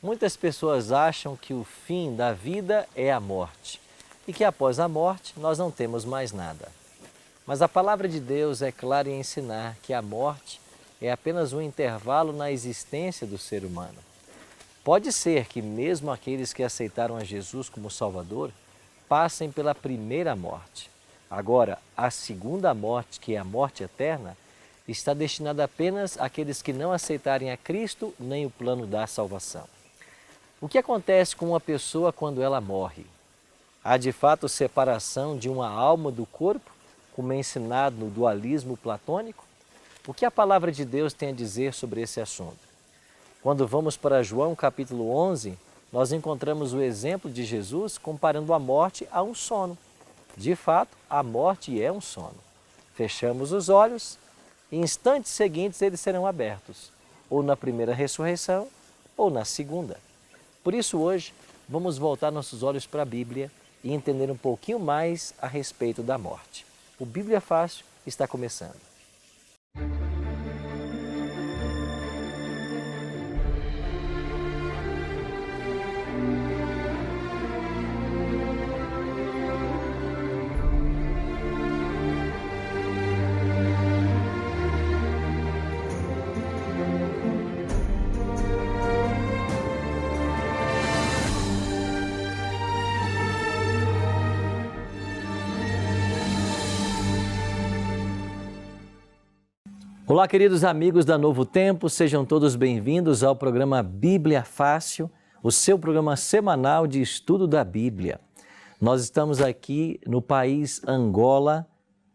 Muitas pessoas acham que o fim da vida é a morte e que após a morte nós não temos mais nada. Mas a palavra de Deus é clara em ensinar que a morte é apenas um intervalo na existência do ser humano. Pode ser que mesmo aqueles que aceitaram a Jesus como Salvador passem pela primeira morte. Agora, a segunda morte, que é a morte eterna, está destinada apenas àqueles que não aceitarem a Cristo nem o plano da salvação. O que acontece com uma pessoa quando ela morre? Há de fato separação de uma alma do corpo, como é ensinado no dualismo platônico? O que a palavra de Deus tem a dizer sobre esse assunto? Quando vamos para João capítulo 11, nós encontramos o exemplo de Jesus comparando a morte a um sono. De fato, a morte é um sono. Fechamos os olhos e instantes seguintes eles serão abertos, ou na primeira ressurreição ou na segunda. Por isso hoje vamos voltar nossos olhos para a Bíblia e entender um pouquinho mais a respeito da morte. O Bíblia Fácil está começando. Olá, queridos amigos da Novo Tempo, sejam todos bem-vindos ao programa Bíblia Fácil, o seu programa semanal de estudo da Bíblia. Nós estamos aqui no país Angola,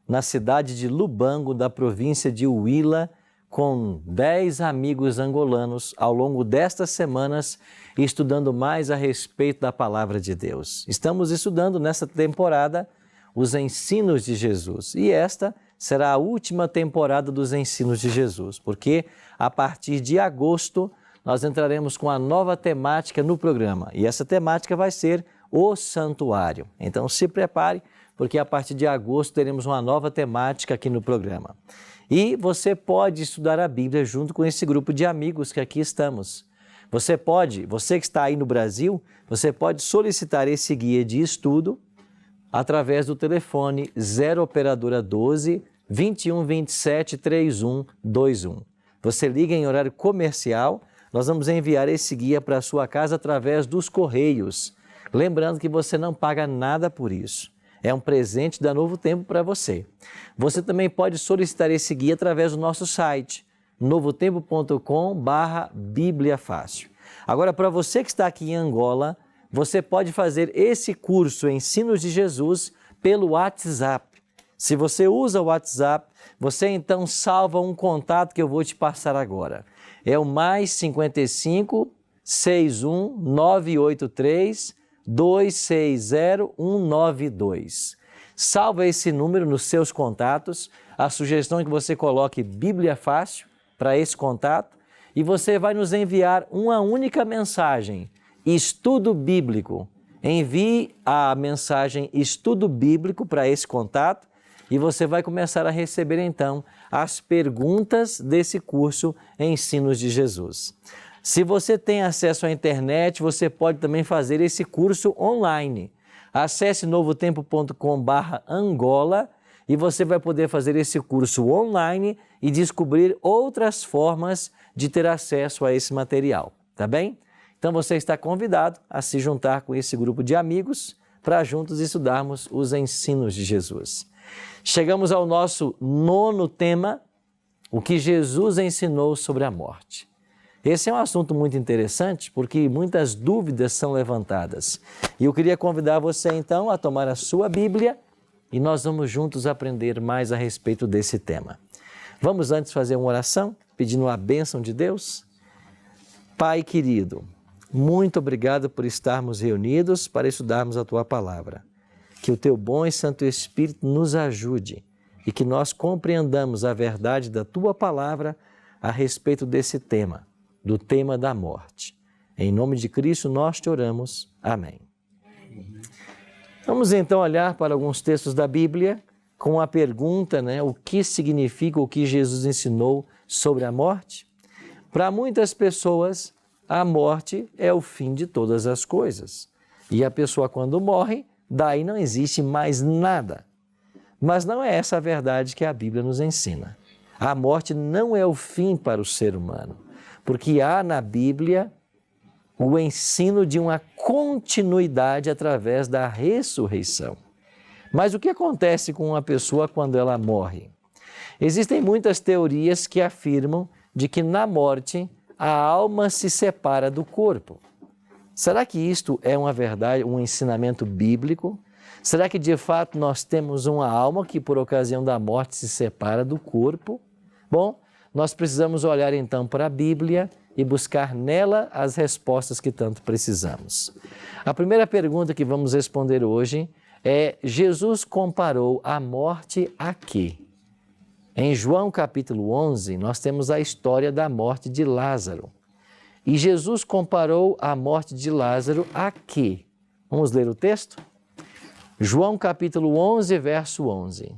na cidade de Lubango, da província de Huila, com 10 amigos angolanos ao longo destas semanas, estudando mais a respeito da Palavra de Deus. Estamos estudando nessa temporada os ensinos de Jesus e esta será a última temporada dos ensinos de Jesus, porque a partir de agosto nós entraremos com a nova temática no programa e essa temática vai ser o santuário. Então se prepare, porque a partir de agosto teremos uma nova temática aqui no programa. E você pode estudar a Bíblia junto com esse grupo de amigos que aqui estamos. Você que está aí no Brasil, você pode solicitar esse guia de estudo através do telefone 0 operadora 12 21 27 31 21. Você liga em horário comercial, nós vamos enviar esse guia para a sua casa através dos correios. Lembrando que você não paga nada por isso. É um presente da Novo Tempo para você. Você também pode solicitar esse guia através do nosso site, novotempo.com/Bíblia Fácil. Agora, para você que está aqui em Angola, você pode fazer esse curso Ensinos de Jesus pelo WhatsApp. Se você usa o WhatsApp, você então salva um contato que eu vou te passar agora. É o +55 61 983 260 192. Salva esse número nos seus contatos. A sugestão é que você coloque Bíblia Fácil para esse contato e você vai nos enviar uma única mensagem, Estudo Bíblico. Envie a mensagem Estudo Bíblico para esse contato e você vai começar a receber então as perguntas desse curso Ensinos de Jesus. Se você tem acesso à internet, você pode também fazer esse curso online. Acesse novotempo.com/Angola e você vai poder fazer esse curso online e descobrir outras formas de ter acesso a esse material, tá bem? Então você está convidado a se juntar com esse grupo de amigos para juntos estudarmos os ensinos de Jesus. Chegamos ao nosso 9º tema, o que Jesus ensinou sobre a morte. Esse é um assunto muito interessante porque muitas dúvidas são levantadas. E eu queria convidar você então a tomar a sua Bíblia e nós vamos juntos aprender mais a respeito desse tema. Vamos antes fazer uma oração pedindo a bênção de Deus? Pai querido, muito obrigado por estarmos reunidos para estudarmos a Tua Palavra. Que o Teu bom e Santo Espírito nos ajude e que nós compreendamos a verdade da Tua Palavra a respeito desse tema, do tema da morte. Em nome de Cristo nós te oramos. Amém. Vamos então olhar para alguns textos da Bíblia com a pergunta, o que significa o que Jesus ensinou sobre a morte? Para muitas pessoas, a morte é o fim de todas as coisas. E a pessoa, quando morre, daí não existe mais nada. Mas não é essa a verdade que a Bíblia nos ensina. A morte não é o fim para o ser humano, porque há na Bíblia o ensino de uma continuidade através da ressurreição. Mas o que acontece com uma pessoa quando ela morre? Existem muitas teorias que afirmam de que na morte a alma se separa do corpo. Será que isto é uma verdade, um ensinamento bíblico? Será que de fato nós temos uma alma que por ocasião da morte se separa do corpo? Bom, nós precisamos olhar então para a Bíblia e buscar nela as respostas que tanto precisamos. A primeira pergunta que vamos responder hoje é: Jesus comparou a morte a quê? Em João capítulo 11, nós temos a história da morte de Lázaro. E Jesus comparou a morte de Lázaro a quê? Vamos ler o texto? João capítulo 11, verso 11.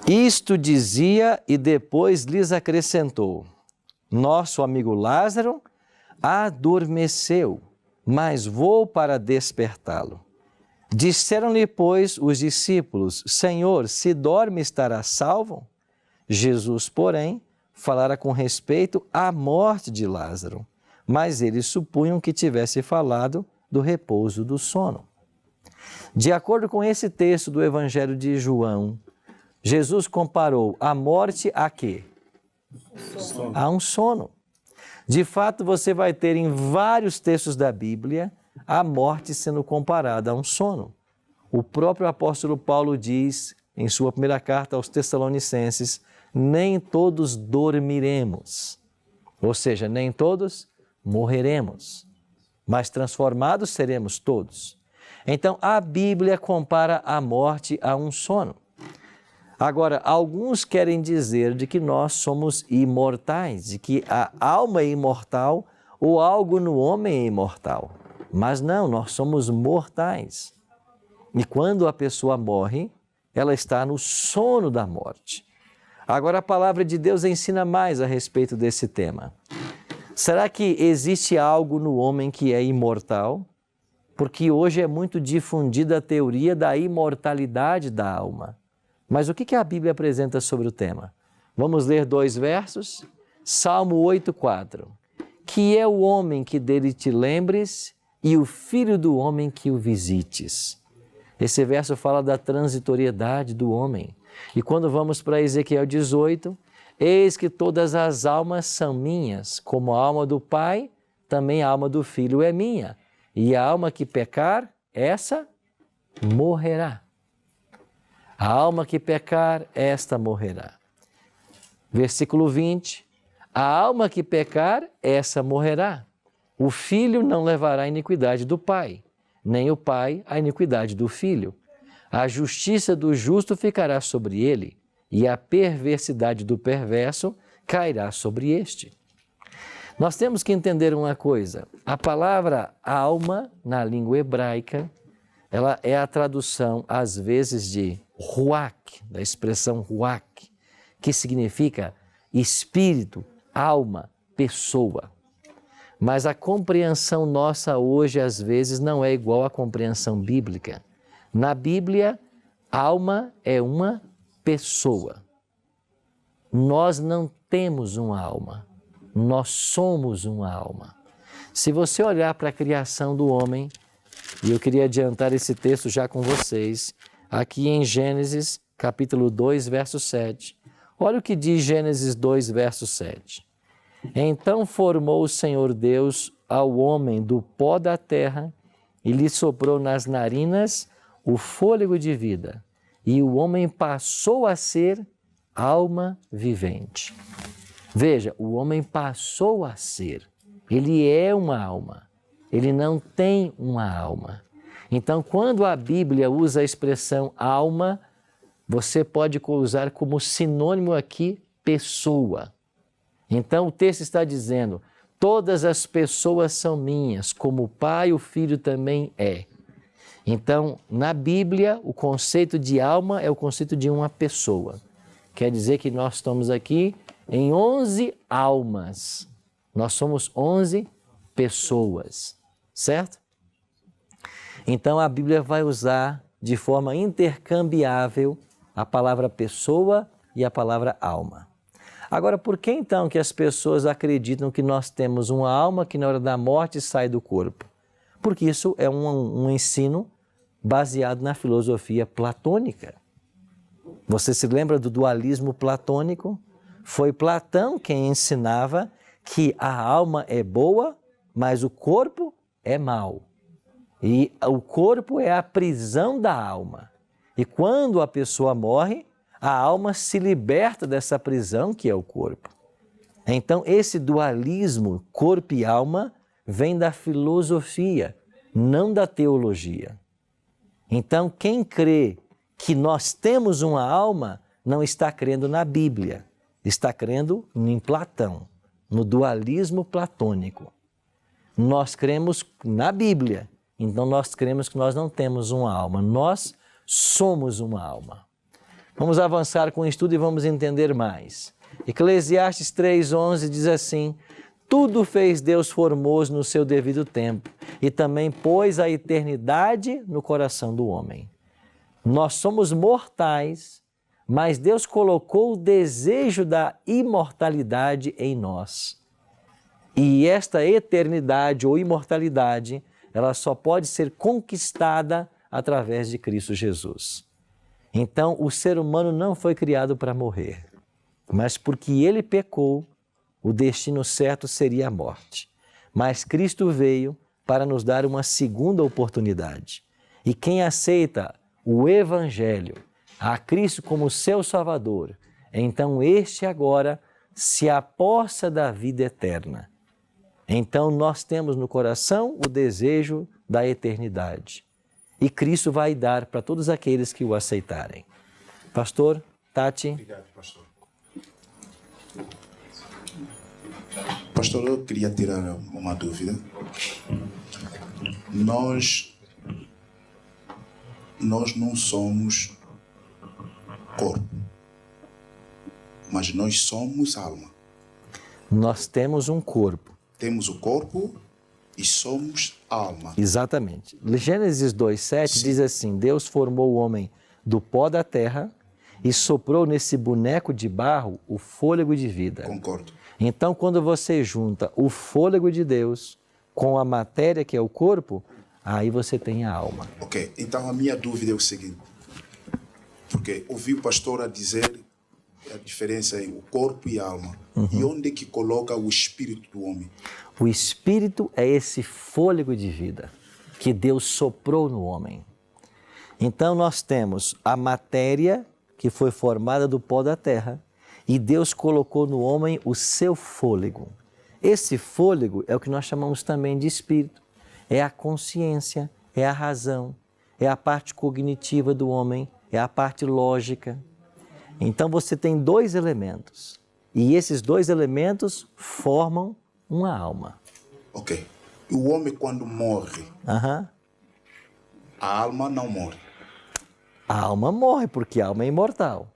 Isto dizia e depois lhes acrescentou: nosso amigo Lázaro adormeceu, mas vou para despertá-lo. Disseram-lhe, pois, os discípulos: Senhor, se dorme, estará salvo? Jesus, porém, falara com respeito à morte de Lázaro, mas eles supunham que tivesse falado do repouso do sono. De acordo com esse texto do Evangelho de João, Jesus comparou a morte a quê? A um sono. De fato, você vai ter em vários textos da Bíblia a morte sendo comparada a um sono. O próprio apóstolo Paulo diz, em sua primeira carta aos Tessalonicenses, nem todos dormiremos. Ou seja, nem todos morreremos, mas transformados seremos todos. Então, a Bíblia compara a morte a um sono. Agora, alguns querem dizer de que nós somos imortais, de que a alma é imortal ou algo no homem é imortal. Mas não, nós somos mortais. E quando a pessoa morre, ela está no sono da morte. Agora, a palavra de Deus ensina mais a respeito desse tema. Será que existe algo no homem que é imortal? Porque hoje é muito difundida a teoria da imortalidade da alma. Mas o que a Bíblia apresenta sobre o tema? Vamos ler 2 versos. Salmo 8,4. Que é o homem que dele te lembres e o filho do homem que o visites. Esse verso fala da transitoriedade do homem. E quando vamos para Ezequiel 18, eis que todas as almas são minhas, como a alma do Pai, também a alma do Filho é minha. E a alma que pecar, essa morrerá. A alma que pecar, esta morrerá. Versículo 20. A alma que pecar, essa morrerá. O filho não levará a iniquidade do pai, nem o pai a iniquidade do filho. A justiça do justo ficará sobre ele, e a perversidade do perverso cairá sobre este. Nós temos que entender uma coisa. A palavra alma, na língua hebraica, ela é a tradução, às vezes, de ruach, da expressão ruach, que significa espírito, alma, pessoa. Mas a compreensão nossa hoje, às vezes, não é igual à compreensão bíblica. Na Bíblia, alma é uma pessoa. Nós não temos uma alma, nós somos uma alma. Se você olhar para a criação do homem, e eu queria adiantar esse texto já com vocês, aqui em Gênesis, capítulo 2, verso 7. Olha o que diz Gênesis 2, verso 7. Então formou o Senhor Deus ao homem do pó da terra e lhe soprou nas narinas o fôlego de vida, e o homem passou a ser alma vivente. Veja, o homem passou a ser, ele é uma alma, ele não tem uma alma. Então, quando a Bíblia usa a expressão alma, você pode usar como sinônimo aqui pessoa. Então, o texto está dizendo, todas as pessoas são minhas, como o Pai, o Filho também é. Então, na Bíblia, o conceito de alma é o conceito de uma pessoa. Quer dizer que nós estamos aqui em 11 almas. Nós somos 11 pessoas, certo? Então a Bíblia vai usar de forma intercambiável a palavra pessoa e a palavra alma. Agora, por que então que as pessoas acreditam que nós temos uma alma que na hora da morte sai do corpo? Porque isso é um ensino baseado na filosofia platônica. Você se lembra do dualismo platônico? Foi Platão quem ensinava que a alma é boa, mas o corpo é mau. E o corpo é a prisão da alma. E quando a pessoa morre, a alma se liberta dessa prisão que é o corpo. Então, esse dualismo, corpo e alma, vem da filosofia, não da teologia. Então, quem crê que nós temos uma alma, não está crendo na Bíblia, está crendo em Platão, no dualismo platônico. Nós cremos na Bíblia, então nós cremos que nós não temos uma alma, nós somos uma alma. Vamos avançar com o estudo e vamos entender mais. Eclesiastes 3:11 diz assim: tudo fez Deus formoso no seu devido tempo e também pôs a eternidade no coração do homem. Nós somos mortais, mas Deus colocou o desejo da imortalidade em nós. E esta eternidade ou imortalidade, ela só pode ser conquistada através de Cristo Jesus. Então, o ser humano não foi criado para morrer, mas porque ele pecou, o destino certo seria a morte. Mas Cristo veio para nos dar uma segunda oportunidade. E quem aceita o Evangelho, a Cristo como seu Salvador, então este agora se apossa da vida eterna. Então nós temos no coração o desejo da eternidade. E Cristo vai dar para todos aqueles que o aceitarem. Pastor, Tati. Obrigado, pastor. Pastor, eu queria tirar uma dúvida. Nós não somos corpo, mas nós somos alma. Nós temos um corpo. Temos o corpo e somos alma. Exatamente. Gênesis 2:7 diz assim: Deus formou o homem do pó da terra e soprou nesse boneco de barro o fôlego de vida. Concordo. Então, quando você junta o fôlego de Deus com a matéria que é o corpo, aí você tem a alma. Ok, então a minha dúvida é o seguinte, porque ouvi o pastor a dizer a diferença entre o corpo e a alma. E onde é que coloca o espírito do homem? O espírito é esse fôlego de vida que Deus soprou no homem. Então nós temos a matéria que foi formada do pó da terra e Deus colocou no homem o seu fôlego. Esse fôlego é o que nós chamamos também de espírito. É a consciência, é a razão, é a parte cognitiva do homem, é a parte lógica. Então você tem dois elementos e esses dois elementos formam uma alma. Ok. O homem quando morre, a alma não morre. A alma morre porque a alma é imortal.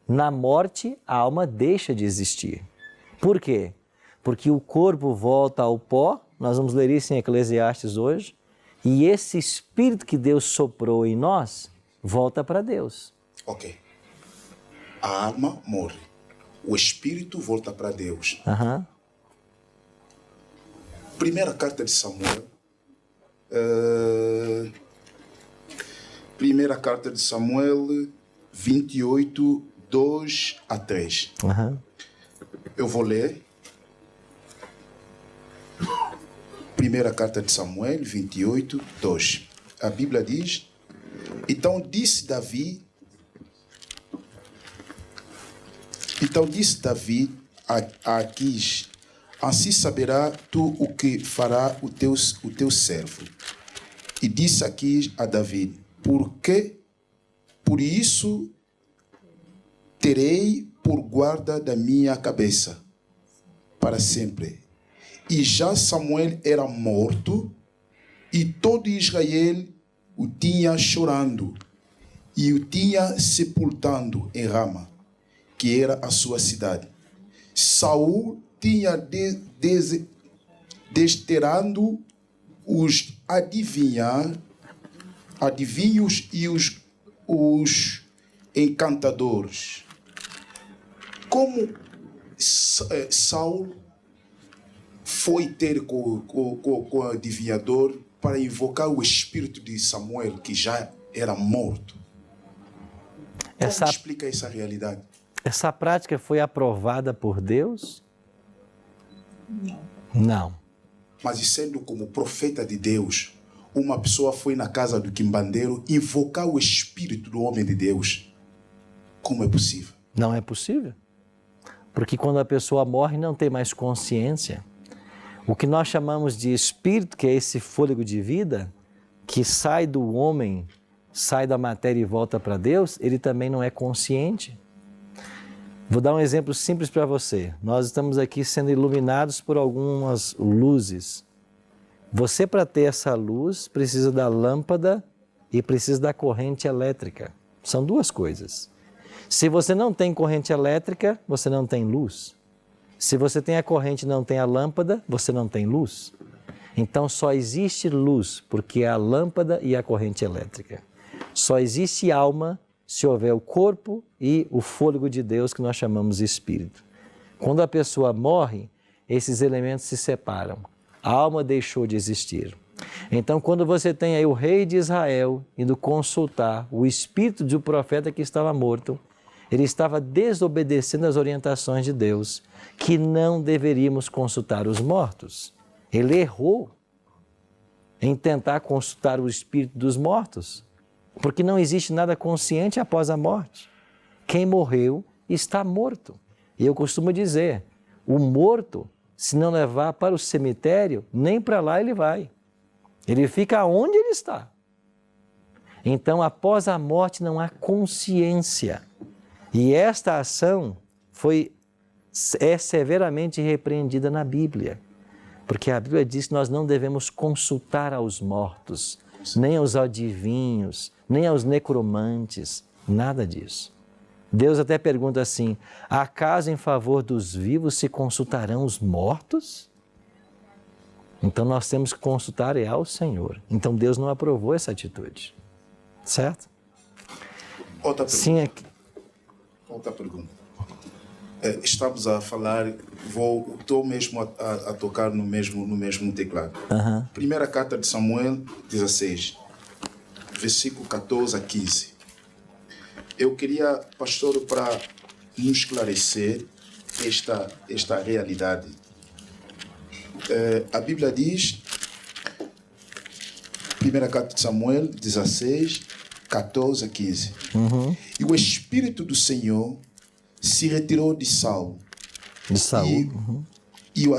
Na morte, a alma deixa de existir. Por quê? Porque o corpo volta ao pó, nós vamos ler isso em Eclesiastes hoje, e esse espírito que Deus soprou em nós volta para Deus. Ok. A alma morre. O espírito volta para Deus. Primeira carta de Samuel. Primeira carta de Samuel 28, 2 a 3. Eu vou ler. Primeira carta de Samuel 28, 2. A Bíblia diz: Então disse Davi a Aquis: Assim saberá tu o que fará o teu servo. E disse Aquis a Davi: Por isso terei por guarda da minha cabeça para sempre. E já Samuel era morto, e todo Israel o tinha chorando, e o tinha sepultando em Rama, que era a sua cidade. Saul tinha desterrando os adivinhos e os encantadores. Como Saulo foi ter com o adivinhador para invocar o espírito de Samuel, que já era morto? Como explica essa realidade? Essa prática foi aprovada por Deus? Não. Mas sendo como profeta de Deus, uma pessoa foi na casa do quimbandeiro invocar o espírito do homem de Deus. Como é possível? Não é possível. Porque quando a pessoa morre, não tem mais consciência. O que nós chamamos de espírito, que é esse fôlego de vida, que sai do homem, sai da matéria e volta para Deus, ele também não é consciente. Vou dar um exemplo simples para você. Nós estamos aqui sendo iluminados por algumas luzes. Você, para ter essa luz, precisa da lâmpada e precisa da corrente elétrica. São duas coisas. Se você não tem corrente elétrica, você não tem luz. Se você tem a corrente e não tem a lâmpada, você não tem luz. Então só existe luz porque é a lâmpada e a corrente elétrica. Só existe alma se houver o corpo e o fôlego de Deus, que nós chamamos de espírito. Quando a pessoa morre, esses elementos se separam. A alma deixou de existir. Então, quando você tem aí o rei de Israel indo consultar o espírito de um profeta que estava morto, ele estava desobedecendo as orientações de Deus, que não deveríamos consultar os mortos. Ele errou em tentar consultar o espírito dos mortos, porque não existe nada consciente após a morte. Quem morreu está morto. E eu costumo dizer, o morto, se não levar para o cemitério, nem para lá ele vai. Ele fica onde ele está. Então, após a morte não há consciência. E esta ação é severamente repreendida na Bíblia. Porque a Bíblia diz que nós não devemos consultar aos mortos, nem aos adivinhos, nem aos necromantes, nada disso. Deus até pergunta assim, acaso em favor dos vivos se consultarão os mortos? Então nós temos que consultar ao Senhor. Então Deus não aprovou essa atitude, certo? Outra pergunta. Sim, aqui. Outra pergunta. Estamos a falar, estou mesmo a tocar no mesmo teclado. Primeira carta de Samuel 16, versículo 14 a 15. Eu queria, pastor, para nos esclarecer esta realidade. A Bíblia diz, primeira carta de Samuel 16, 14 a 15. E o Espírito do Senhor se retirou de Saul. E o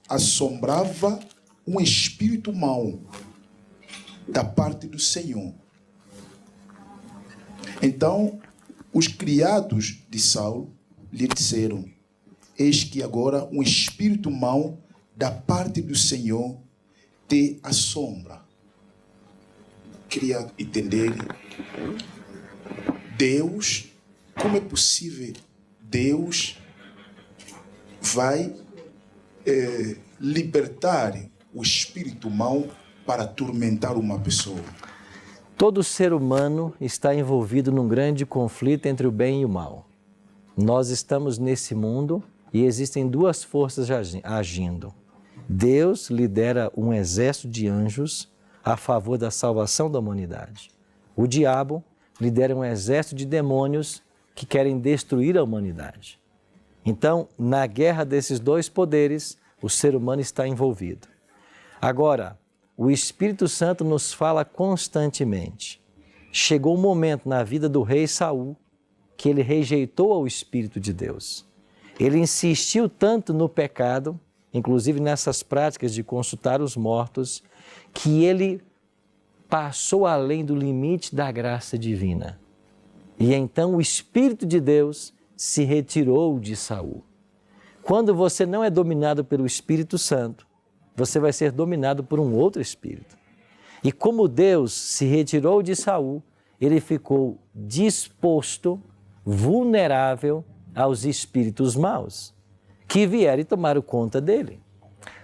assombrava um espírito mau da parte do Senhor. Então, os criados de Saul lhe disseram, eis que agora um espírito mau da parte do Senhor te assombra. Queria entender, Deus, como é possível Deus vai libertar o espírito mau para atormentar uma pessoa? Todo ser humano está envolvido num grande conflito entre o bem e o mal. Nós estamos nesse mundo e existem duas forças agindo. Deus lidera um exército de anjos a favor da salvação da humanidade. O diabo lidera um exército de demônios que querem destruir a humanidade. Então, na guerra desses dois poderes, o ser humano está envolvido. Agora, o Espírito Santo nos fala constantemente. Chegou um momento na vida do rei Saul que ele rejeitou o Espírito de Deus. Ele insistiu tanto no pecado, inclusive nessas práticas de consultar os mortos, que ele passou além do limite da graça divina. E então o Espírito de Deus se retirou de Saul. Quando você não é dominado pelo Espírito Santo, você vai ser dominado por um outro espírito. E como Deus se retirou de Saul, ele ficou disposto, vulnerável aos espíritos maus, que vieram e tomaram conta dele.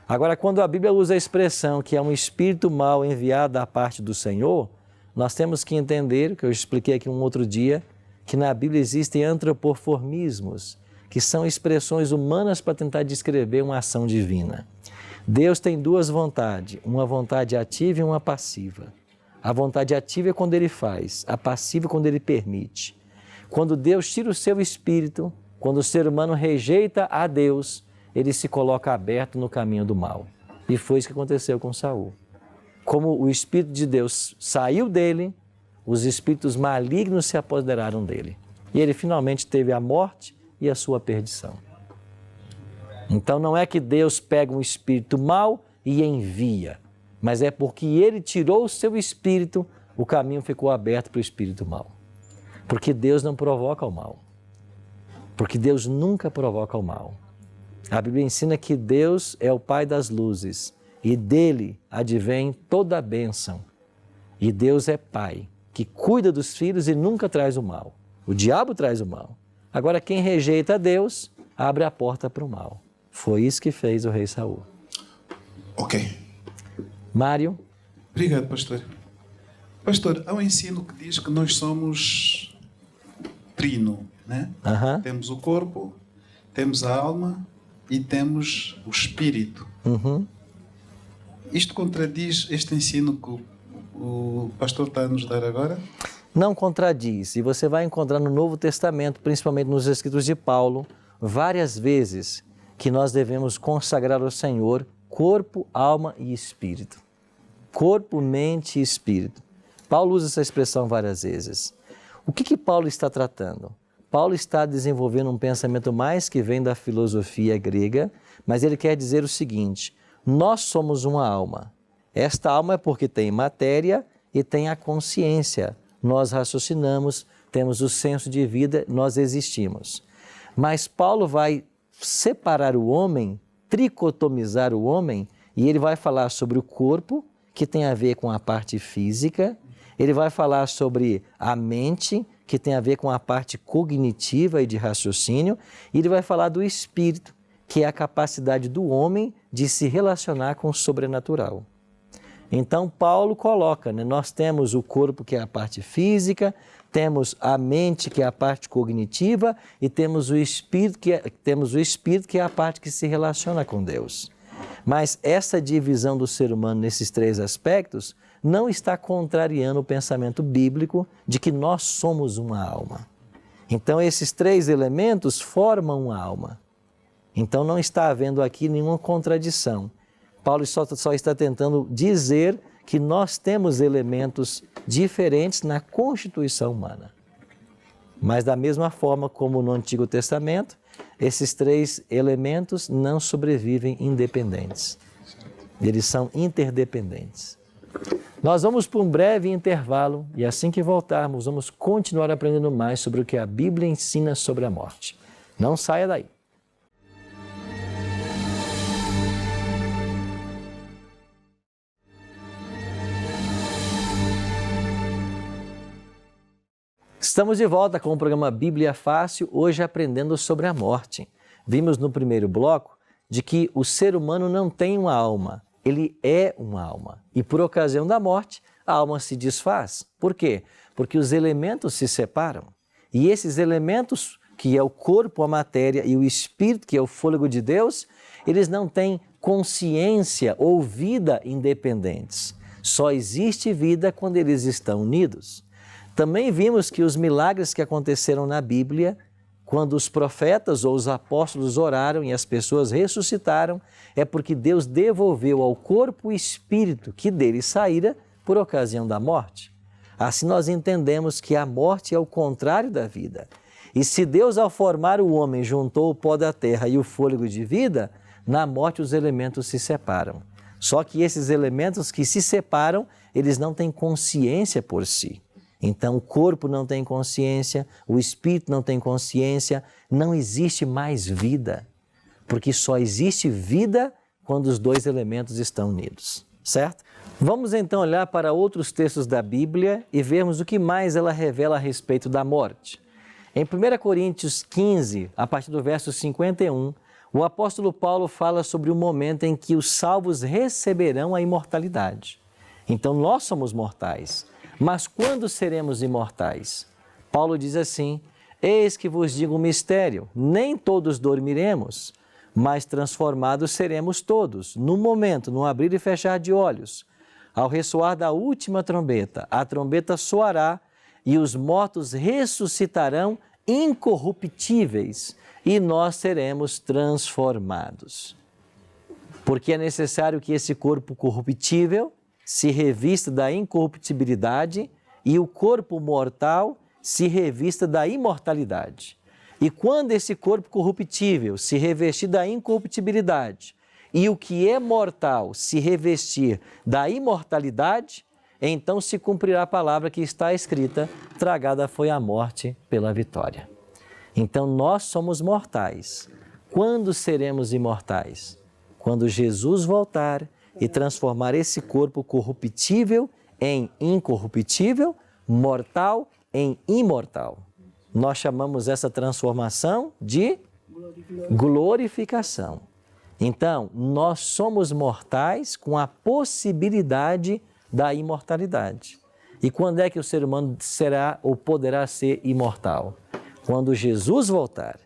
Agora, quando a Bíblia usa a expressão que é um espírito mau enviado da parte do Senhor, nós temos que entender, que eu expliquei aqui um outro dia, que na Bíblia existem antropoformismos, que são expressões humanas para tentar descrever uma ação divina. Deus tem duas vontades, uma vontade ativa e uma passiva. A vontade ativa é quando Ele faz, a passiva é quando Ele permite. Quando Deus tira o seu espírito, quando o ser humano rejeita a Deus, ele se coloca aberto no caminho do mal. E foi isso que aconteceu com Saul. Como o Espírito de Deus saiu dele, os espíritos malignos se apoderaram dele. E ele finalmente teve a morte e a sua perdição. Então não é que Deus pega um espírito mau e envia, mas é porque ele tirou o seu espírito, o caminho ficou aberto para o espírito mau. Porque Deus não provoca o mal. Porque Deus nunca provoca o mal. A Bíblia ensina que Deus é o Pai das luzes e dele advém toda a bênção. E Deus é Pai, que cuida dos filhos e nunca traz o mal. O diabo traz o mal. Agora, quem rejeita a Deus, abre a porta para o mal. Foi isso que fez o rei Saul. Ok. Mário? Obrigado, pastor. Pastor, há um ensino que diz que nós somos trino, né? Temos o corpo, temos a alma e temos o espírito. Isto contradiz este ensino que o pastor está a nos dar agora? Não contradiz. E você vai encontrar no Novo Testamento, principalmente nos escritos de Paulo, várias vezes que nós devemos consagrar ao Senhor corpo, alma e espírito. Corpo, mente e espírito. Paulo usa essa expressão várias vezes. O que Paulo está tratando? Paulo está desenvolvendo um pensamento mais que vem da filosofia grega, mas ele quer dizer o seguinte: nós somos uma alma. Esta alma é porque tem matéria e tem a consciência. Nós raciocinamos, temos o senso de vida, nós existimos. Mas Paulo vai separar o homem, tricotomizar o homem, e ele vai falar sobre o corpo, que tem a ver com a parte física, ele vai falar sobre a mente, que tem a ver com a parte cognitiva e de raciocínio, e ele vai falar do espírito, que é a capacidade do homem de se relacionar com o sobrenatural. Então, Paulo coloca, né, nós temos o corpo, que é a parte física, temos a mente, que é a parte cognitiva, e temos o espírito, que é a parte que se relaciona com Deus. Mas essa divisão do ser humano nesses três aspectos não está contrariando o pensamento bíblico de que nós somos uma alma. Então, esses três elementos formam uma alma. Então, não está havendo aqui nenhuma contradição. Paulo só está tentando dizer que nós temos elementos diferentes na constituição humana. Mas da mesma forma como no Antigo Testamento, esses três elementos não sobrevivem independentes. Eles são interdependentes. Nós vamos para um breve intervalo e assim que voltarmos, vamos continuar aprendendo mais sobre o que a Bíblia ensina sobre a morte. Não saia daí. Estamos de volta com o programa Bíblia Fácil, hoje aprendendo sobre a morte. Vimos no primeiro bloco de que o ser humano não tem uma alma, ele é uma alma. E por ocasião da morte, a alma se desfaz. Por quê? Porque os elementos se separam. E esses elementos, que é o corpo, a matéria e o espírito, que é o fôlego de Deus, eles não têm consciência ou vida independentes. Só existe vida quando eles estão unidos. Também vimos que os milagres que aconteceram na Bíblia, quando os profetas ou os apóstolos oraram e as pessoas ressuscitaram, é porque Deus devolveu ao corpo o espírito que dele saíra por ocasião da morte. Assim nós entendemos que a morte é o contrário da vida. E se Deus, ao formar o homem, juntou o pó da terra e o fôlego de vida, na morte os elementos se separam. Só que esses elementos que se separam, eles não têm consciência por si. Então, o corpo não tem consciência, o espírito não tem consciência, não existe mais vida, porque só existe vida quando os dois elementos estão unidos, certo? Vamos então olhar para outros textos da Bíblia e vermos o que mais ela revela a respeito da morte. Em 1 Coríntios 15, a partir do verso 51, O apóstolo Paulo fala sobre o momento em que os salvos receberão a imortalidade. Então nós somos mortais, mas quando seremos imortais? Paulo diz assim: eis que vos digo um mistério, nem todos dormiremos, mas transformados seremos todos, no momento, no abrir e fechar de olhos. Ao ressoar da última trombeta, a trombeta soará e os mortos ressuscitarão incorruptíveis e nós seremos transformados. Porque é necessário que esse corpo corruptível se revista da incorruptibilidade e o corpo mortal se revista da imortalidade. E quando esse corpo corruptível se revestir da incorruptibilidade e o que é mortal se revestir da imortalidade, então se cumprirá a palavra que está escrita: tragada foi a morte pela vitória. Então nós somos mortais. Quando seremos imortais? Quando Jesus voltar e transformar esse corpo corruptível em incorruptível, mortal em imortal. Nós chamamos essa transformação de glorificação. Então, nós somos mortais com a possibilidade da imortalidade. E quando é que o ser humano será ou poderá ser imortal? Quando Jesus voltar.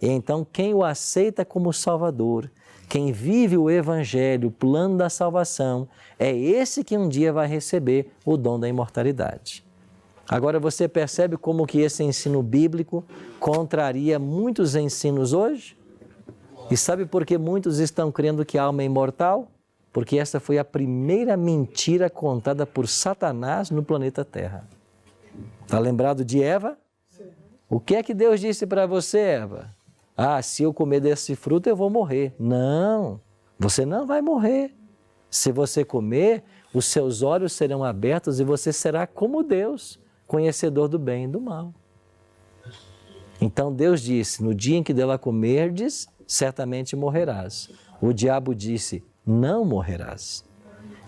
E então, quem o aceita como Salvador, quem vive o Evangelho, o plano da salvação, é esse que um dia vai receber o dom da imortalidade. Agora você percebe como que esse ensino bíblico contraria muitos ensinos hoje? E sabe por que muitos estão crendo que a alma é imortal? Porque essa foi a primeira mentira contada por Satanás no planeta Terra. Está lembrado de Eva? Sim. O que é que Deus disse para você, Eva? Ah, se eu comer desse fruto eu vou morrer. Não, você não vai morrer. Se você comer, os seus olhos serão abertos e você será como Deus, conhecedor do bem e do mal. Então Deus disse: no dia em que dela comerdes, certamente morrerás. O diabo disse: não morrerás.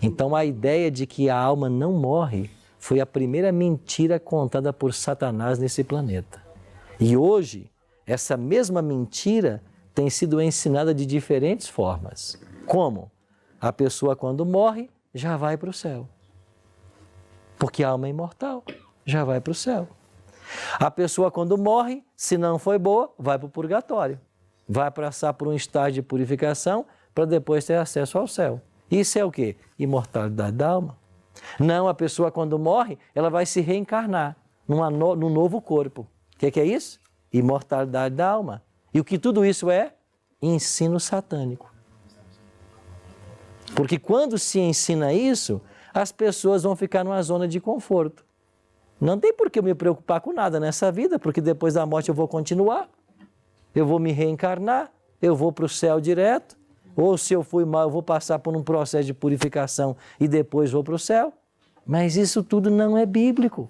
Então a ideia de que a alma não morre foi a primeira mentira contada por Satanás nesse planeta. E hoje, essa mesma mentira tem sido ensinada de diferentes formas. Como? A pessoa, quando morre, já vai para o céu. Porque a alma é imortal, já vai para o céu. A pessoa, quando morre, se não foi boa, vai para o purgatório. Vai passar por um estágio de purificação para depois ter acesso ao céu. Isso é o quê? Imortalidade da alma. Não, a pessoa, quando morre, ela vai se reencarnar num novo corpo. O que é isso? Imortalidade da alma. E o que tudo isso é? Ensino satânico. Porque quando se ensina isso, as pessoas vão ficar numa zona de conforto. Não tem por que eu me preocupar com nada nessa vida, porque depois da morte eu vou continuar, eu vou me reencarnar, eu vou para o céu direto, ou se eu fui mal, eu vou passar por um processo de purificação e depois vou para o céu. Mas isso tudo não é bíblico.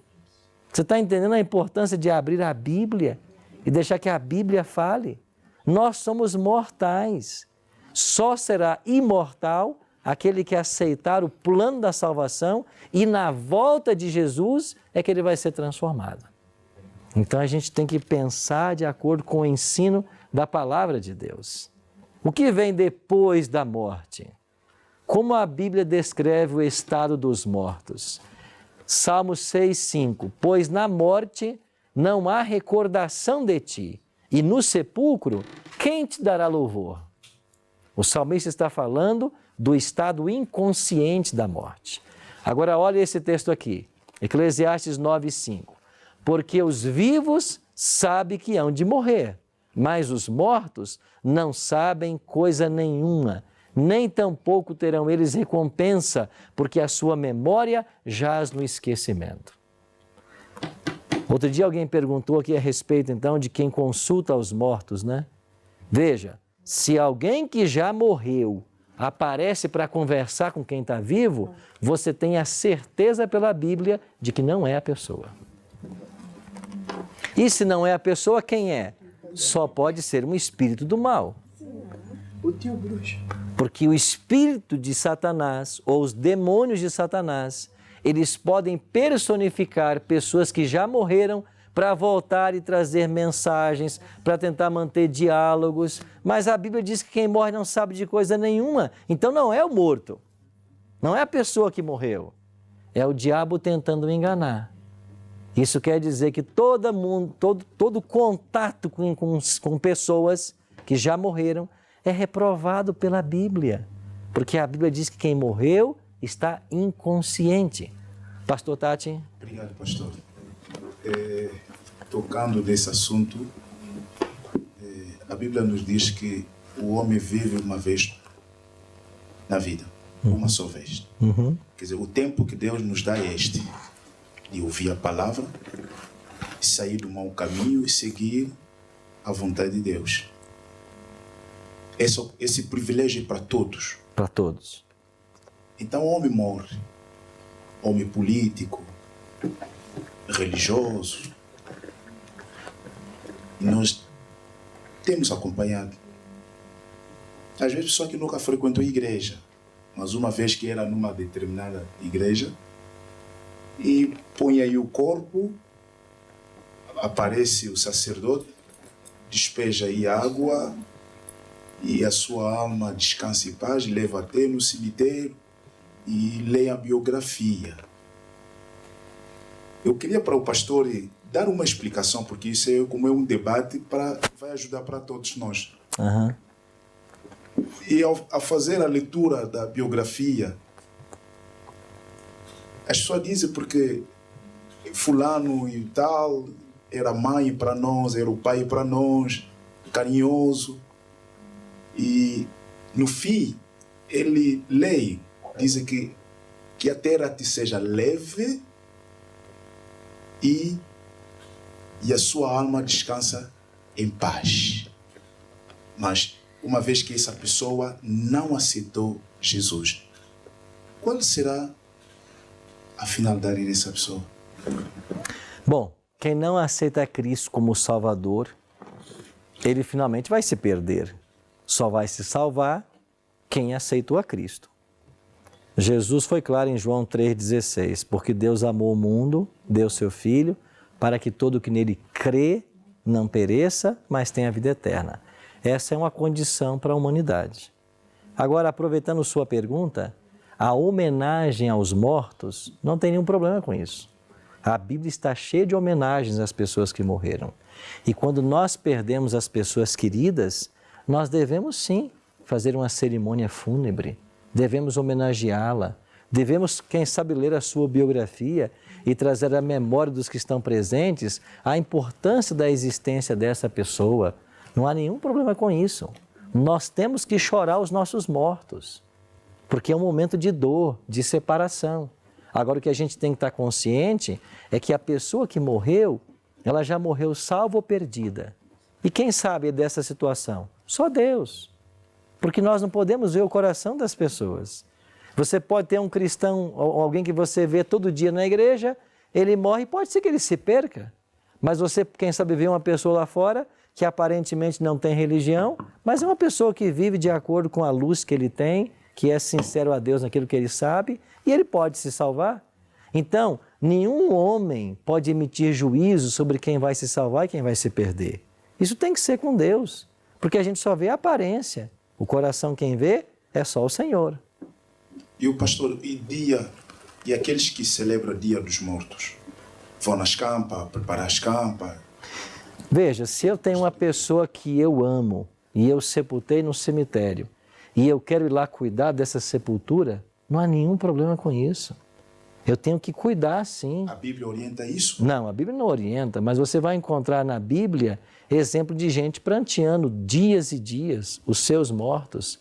Você está entendendo a importância de abrir a Bíblia e deixar que a Bíblia fale? Nós somos mortais. Só será imortal aquele que aceitar o plano da salvação e na volta de Jesus é que ele vai ser transformado. Então a gente tem que pensar de acordo com o ensino da palavra de Deus. O que vem depois da morte? Como a Bíblia descreve o estado dos mortos? Salmo 6,5: pois na morte não há recordação de ti, e no sepulcro quem te dará louvor? O salmista está falando do estado inconsciente da morte. Agora olha esse texto aqui, Eclesiastes 9,5. Porque os vivos sabem que hão de morrer, mas os mortos não sabem coisa nenhuma, nem tampouco terão eles recompensa, porque a sua memória jaz no esquecimento. Outro dia alguém perguntou aqui a respeito então de quem consulta os mortos, né? Veja, se alguém que já morreu aparece para conversar com quem está vivo, você tem a certeza pela Bíblia de que não é a pessoa. E se não é a pessoa, quem é? Só pode ser um espírito do mal. O tio bruxo. Porque o espírito de Satanás, ou os demônios de Satanás, eles podem personificar pessoas que já morreram para voltar e trazer mensagens, para tentar manter diálogos. Mas a Bíblia diz que quem morre não sabe de coisa nenhuma. Então não é o morto, não é a pessoa que morreu, é o diabo tentando enganar. Isso quer dizer que todo contato com pessoas que já morreram é reprovado pela Bíblia, porque a Bíblia diz que quem morreu está inconsciente. Pastor Tati? Obrigado, pastor. Tocando nesse assunto, a Bíblia nos diz que o homem vive uma vez na vida, uma só vez. Quer dizer, o tempo que Deus nos dá é este, de ouvir a palavra, sair do mau caminho e seguir a vontade de Deus. Esse privilégio é para todos. Para todos. Então o homem morre, homem político, religioso. E nós temos acompanhado. Às vezes pessoa que nunca frequentou a igreja, mas uma vez que era numa determinada igreja, e põe aí o corpo, aparece o sacerdote, despeja aí água, e a sua alma descansa em paz, leva até no cemitério e lê a biografia. Eu queria para o pastor dar uma explicação, porque isso como é um debate, vai ajudar para todos nós. E ao fazer a leitura da biografia, as pessoas dizem porque fulano e tal era mãe para nós, era o pai para nós, carinhoso. E no fim, ele lê, diz que a terra te seja leve e a sua alma descansa em paz. Mas uma vez que essa pessoa não aceitou Jesus, qual será a finalidade dessa pessoa? Bom, quem não aceita Cristo como Salvador, ele finalmente vai se perder. Só vai se salvar quem aceitou a Cristo. Jesus foi claro em João 3,16, porque Deus amou o mundo, deu seu Filho, para que todo que nele crê não pereça, mas tenha vida eterna. Essa é uma condição para a humanidade. Agora, aproveitando sua pergunta, a homenagem aos mortos não tem nenhum problema com isso. A Bíblia está cheia de homenagens às pessoas que morreram. E quando nós perdemos as pessoas queridas, nós devemos sim fazer uma cerimônia fúnebre, devemos homenageá-la, devemos, quem sabe, ler a sua biografia e trazer à memória dos que estão presentes a importância da existência dessa pessoa. Não há nenhum problema com isso. Nós temos que chorar os nossos mortos, porque é um momento de dor, de separação. Agora, o que a gente tem que estar consciente é que a pessoa que morreu, ela já morreu salva ou perdida. E quem sabe dessa situação? Só Deus. Porque nós não podemos ver o coração das pessoas. Você pode ter um cristão, alguém que você vê todo dia na igreja, ele morre, pode ser que ele se perca. Mas você, quem sabe, vê uma pessoa lá fora que aparentemente não tem religião, mas é uma pessoa que vive de acordo com a luz que ele tem, que é sincero a Deus naquilo que ele sabe, e ele pode se salvar. Então, nenhum homem pode emitir juízo sobre quem vai se salvar e quem vai se perder. Isso tem que ser com Deus, porque a gente só vê a aparência. O coração, quem vê, é só o Senhor. E o pastor, e aqueles que celebram o Dia dos Mortos? Vão nas campas, preparar as campas? Veja, se eu tenho uma pessoa que eu amo e eu sepultei no cemitério e eu quero ir lá cuidar dessa sepultura, não há nenhum problema com isso. Eu tenho que cuidar, sim. A Bíblia orienta isso? Não, a Bíblia não orienta, mas você vai encontrar na Bíblia exemplo de gente pranteando dias e dias os seus mortos.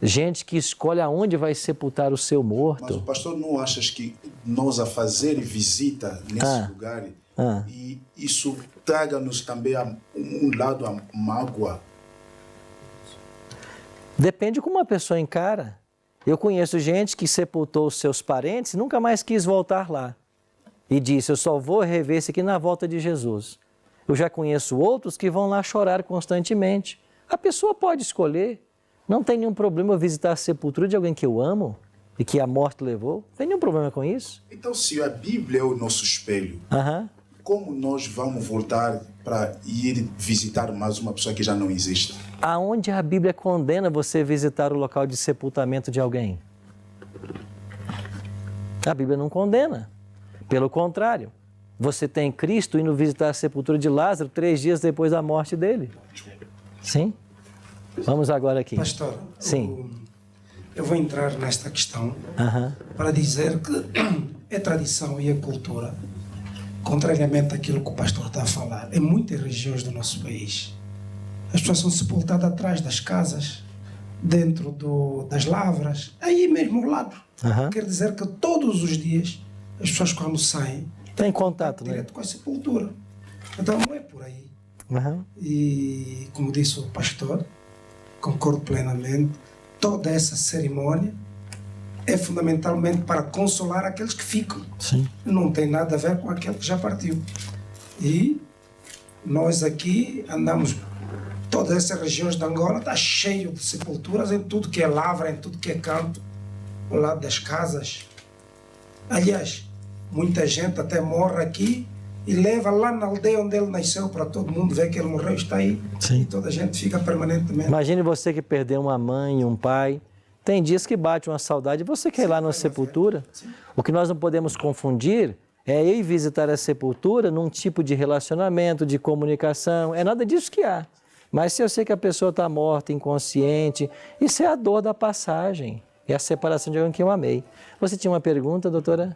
Gente que escolhe aonde vai sepultar o seu morto. Mas o pastor, não achas que nós a fazer visita nesse lugar, e isso traga-nos também um lado a mágoa? Depende como a pessoa encara. Eu conheço gente que sepultou os seus parentes e nunca mais quis voltar lá. E disse, eu só vou rever esse aqui na volta de Jesus. Eu já conheço outros que vão lá chorar constantemente. A pessoa pode escolher. Não tem nenhum problema eu visitar a sepultura de alguém que eu amo e que a morte levou. Não tem nenhum problema com isso. Então, se a Bíblia é o nosso espelho, como nós vamos voltar para ir visitar mais uma pessoa que já não existe? Aonde a Bíblia condena você visitar o local de sepultamento de alguém? A Bíblia não condena. Pelo contrário, você tem Cristo indo visitar a sepultura de Lázaro 3 dias depois da morte dele. Sim? Vamos agora aqui. Pastor, Sim. eu vou entrar nesta questão para dizer que é tradição e é cultura, contrariamente àquilo que o pastor está a falar. Em muitas regiões do nosso país, as pessoas são sepultadas atrás das casas, dentro das lavras, aí mesmo ao lado. Quer dizer que todos os dias as pessoas, quando saem, tem contato, né? direto com a sepultura. Então não é por aí. E como disse o pastor, concordo plenamente, toda essa cerimônia é fundamentalmente para consolar aqueles que ficam. Sim. Não tem nada a ver com aquele que já partiu. E nós aqui andamos, todas essas regiões de Angola está cheio de sepulturas em tudo que é lavra, em tudo que é canto, ao lado das casas. Aliás, muita gente até morre aqui e leva lá na aldeia onde ele nasceu para todo mundo ver que ele morreu, está aí. Sim. E toda a gente fica permanentemente. Imagine você que perdeu uma mãe, um pai. Tem dias que bate uma saudade e você quer ir lá na sepultura. O que nós não podemos confundir é ir visitar a sepultura num tipo de relacionamento, de comunicação. É nada disso que há. Mas se eu sei que a pessoa está morta, inconsciente, isso é a dor da passagem. É a separação de alguém que eu amei. Você tinha uma pergunta, doutora?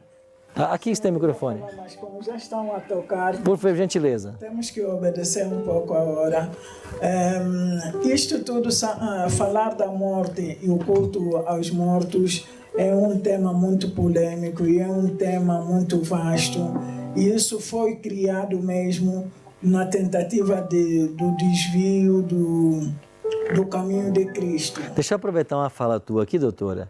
Aqui está o microfone. Mas como já estão a tocar, por gentileza. Temos que obedecer um pouco agora. Isto tudo, falar da morte e o culto aos mortos, é um tema muito polêmico e é um tema muito vasto. E isso foi criado mesmo na tentativa do desvio do caminho de Cristo. Deixa eu aproveitar uma fala tua aqui, doutora.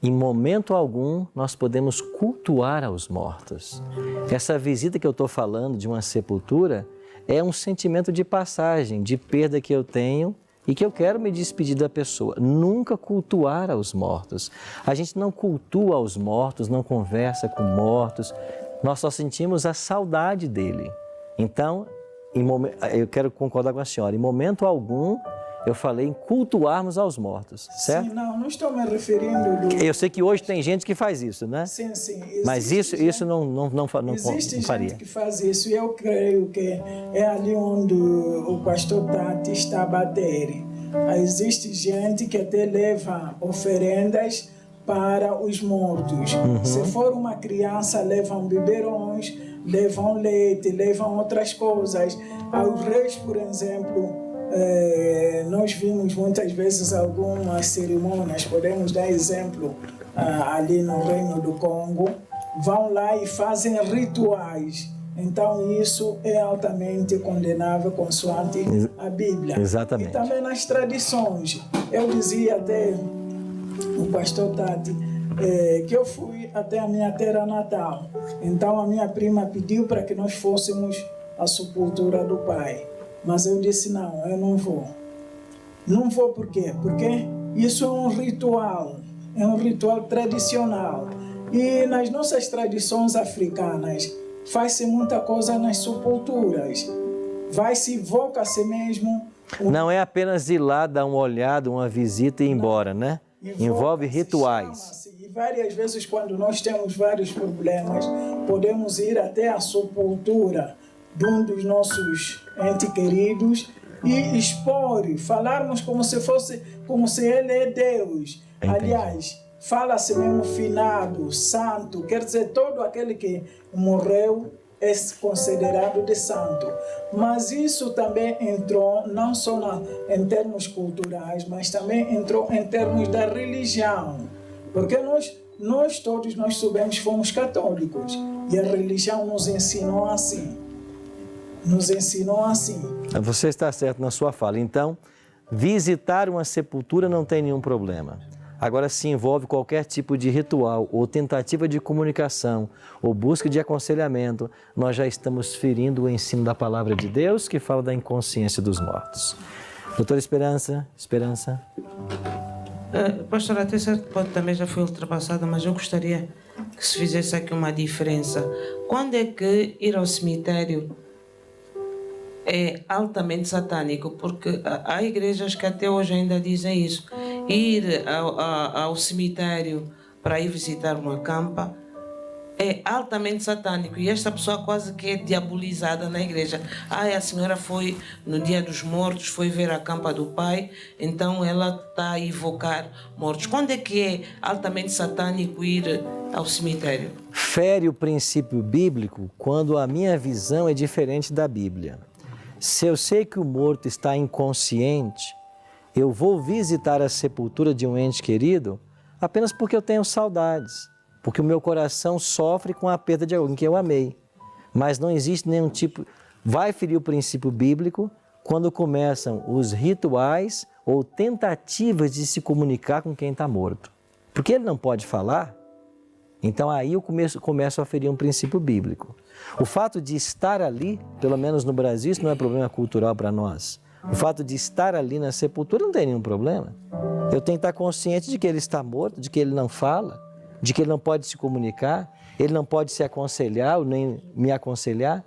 Em momento algum, nós podemos cultuar aos mortos. Essa visita que eu estou falando de uma sepultura é um sentimento de passagem, de perda que eu tenho e que eu quero me despedir da pessoa. Nunca cultuar aos mortos. A gente não cultua aos mortos, não conversa com mortos. Nós só sentimos a saudade dele. Então, eu quero concordar com a senhora. Em momento algum, eu falei em cultuarmos aos mortos, certo? Sim, não estou me referindo... Eu sei que hoje tem gente que faz isso, né? Sim, sim. Mas isso não faria. Existe gente que faz isso e eu creio que é ali onde o pastor Tati está a bater. Existe gente que até leva oferendas para os mortos. Se for uma criança, levam biberões, levam leite, levam outras coisas. Aos reis, por exemplo... nós vimos muitas vezes algumas cerimônias, podemos dar exemplo ali no Reino do Congo, vão lá e fazem rituais. Então isso é altamente condenável consoante a Bíblia. Exatamente. E também nas tradições. Eu dizia até o pastor Tati que eu fui até a minha terra natal. Então a minha prima pediu para que nós fôssemos à sepultura do pai. Mas eu disse, não, eu não vou. Não vou por quê? Porque isso é um ritual tradicional. E nas nossas tradições africanas, faz-se muita coisa nas sepulturas. Vai-se, invoca-se mesmo... Não é apenas ir lá, dar uma olhada, uma visita e ir embora, né? Envolve rituais. E várias vezes, quando nós temos vários problemas, podemos ir até a sepultura de um dos nossos entes queridos e expor, falarmos como se ele é Deus. Entendi. Aliás, fala-se mesmo finado, santo, quer dizer, todo aquele que morreu é considerado de santo. Mas isso também entrou não só em termos culturais, mas também entrou em termos da religião. Porque nós todos sabemos que fomos católicos e a religião nos ensinou assim. Você está certo na sua fala. Então, visitar uma sepultura não tem nenhum problema. Agora, se envolve qualquer tipo de ritual ou tentativa de comunicação ou busca de aconselhamento, nós já estamos ferindo o ensino da palavra de Deus que fala da inconsciência dos mortos. Doutora Esperança. Pastor, até certo ponto também já foi ultrapassada, mas eu gostaria que se fizesse aqui uma diferença. Quando é que ir ao cemitério é altamente satânico? Porque há igrejas que até hoje ainda dizem isso. Ir ao cemitério para ir visitar uma campa é altamente satânico, e esta pessoa quase que é diabolizada na igreja. A senhora foi no dia dos mortos, foi ver a campa do pai, então ela está a evocar mortos. Quando é que é altamente satânico ir ao cemitério? Fere o princípio bíblico quando a minha visão é diferente da Bíblia. Se eu sei que o morto está inconsciente, eu vou visitar a sepultura de um ente querido apenas porque eu tenho saudades, porque o meu coração sofre com a perda de alguém que eu amei. Mas não existe nenhum tipo... Vai ferir o princípio bíblico quando começam os rituais ou tentativas de se comunicar com quem está morto. Porque ele não pode falar, então aí eu começo a ferir um princípio bíblico. O fato de estar ali, pelo menos no Brasil, isso não é problema cultural para nós. O fato de estar ali na sepultura não tem nenhum problema. Eu tenho que estar consciente de que ele está morto, de que ele não fala, de que ele não pode se comunicar, ele não pode se aconselhar ou nem me aconselhar.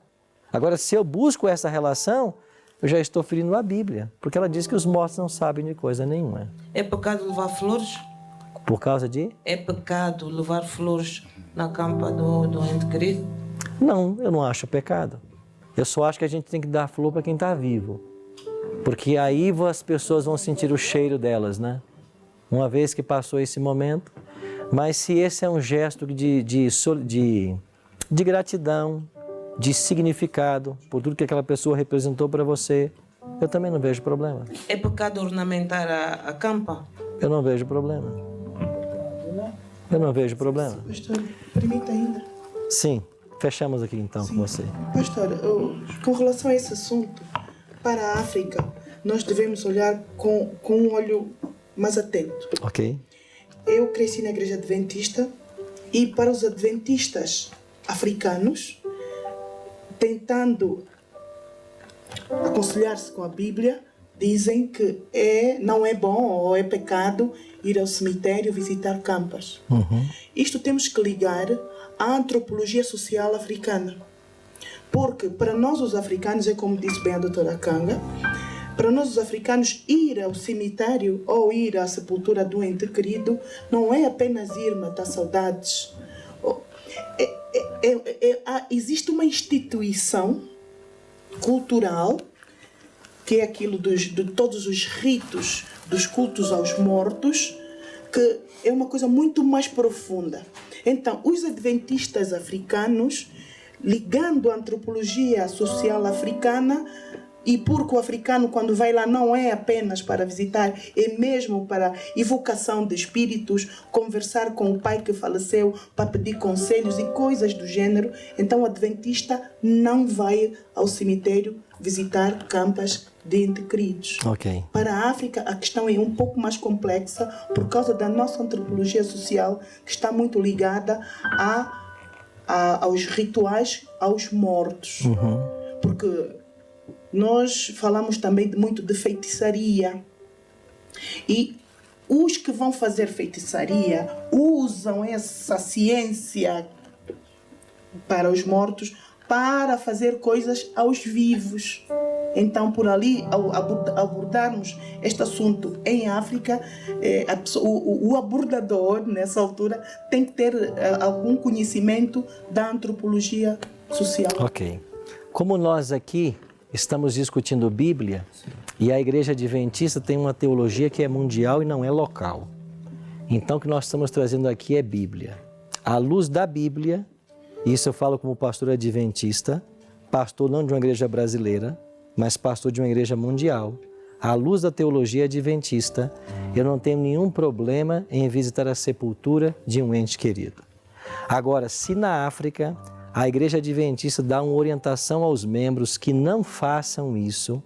Agora, se eu busco essa relação, eu já estou ferindo a Bíblia, porque ela diz que os mortos não sabem de coisa nenhuma. É pecado levar flores? Por causa de? É pecado levar flores na campa do ente querido? Não, eu não acho pecado. Eu só acho que a gente tem que dar flor para quem está vivo, porque aí as pessoas vão sentir o cheiro delas, né? Uma vez que passou esse momento. Mas se esse é um gesto de gratidão, de significado por tudo que aquela pessoa representou para você, eu também não vejo problema. É pecado ornamentar a campa? Eu não vejo problema. Eu não vejo problema. Pastor, permita ainda? Sim, fechamos aqui então com você. Pastor, com relação a esse assunto, para a África, nós devemos olhar com um olho mais atento. Ok. Eu cresci na igreja adventista e para os adventistas africanos, tentando aconselhar-se com a Bíblia, dizem que não é bom ou é pecado ir ao cemitério visitar campas. Isto temos que ligar à antropologia social africana. Porque para nós os africanos, é como disse bem a doutora Kanga, para nós os africanos ir ao cemitério ou ir à sepultura do ente querido não é apenas ir matar saudades. Existe uma instituição cultural que é aquilo de todos os ritos dos cultos aos mortos, que é uma coisa muito mais profunda. Então, os adventistas africanos, ligando a antropologia social africana, e porque o africano, quando vai lá, não é apenas para visitar, é mesmo para evocação de espíritos, conversar com o pai que faleceu, para pedir conselhos e coisas do gênero. Então, o adventista não vai ao cemitério visitar campas de entes queridos. Ok. Para a África, a questão é um pouco mais complexa por causa da nossa antropologia social, que está muito ligada aos rituais aos mortos. Porque nós falamos também muito de feitiçaria. E os que vão fazer feitiçaria usam essa ciência para os mortos para fazer coisas aos vivos. Então, por ali, ao abordarmos este assunto em África, o abordador, nessa altura, tem que ter algum conhecimento da antropologia social. Ok. Como nós aqui estamos discutindo Bíblia, e a Igreja Adventista tem uma teologia que é mundial e não é local. Então, o que nós estamos trazendo aqui é Bíblia. À luz da Bíblia, isso eu falo como pastor adventista, pastor não de uma igreja brasileira, mas pastor de uma igreja mundial. À luz da teologia adventista, eu não tenho nenhum problema em visitar a sepultura de um ente querido. Agora, se na África a igreja adventista dá uma orientação aos membros que não façam isso,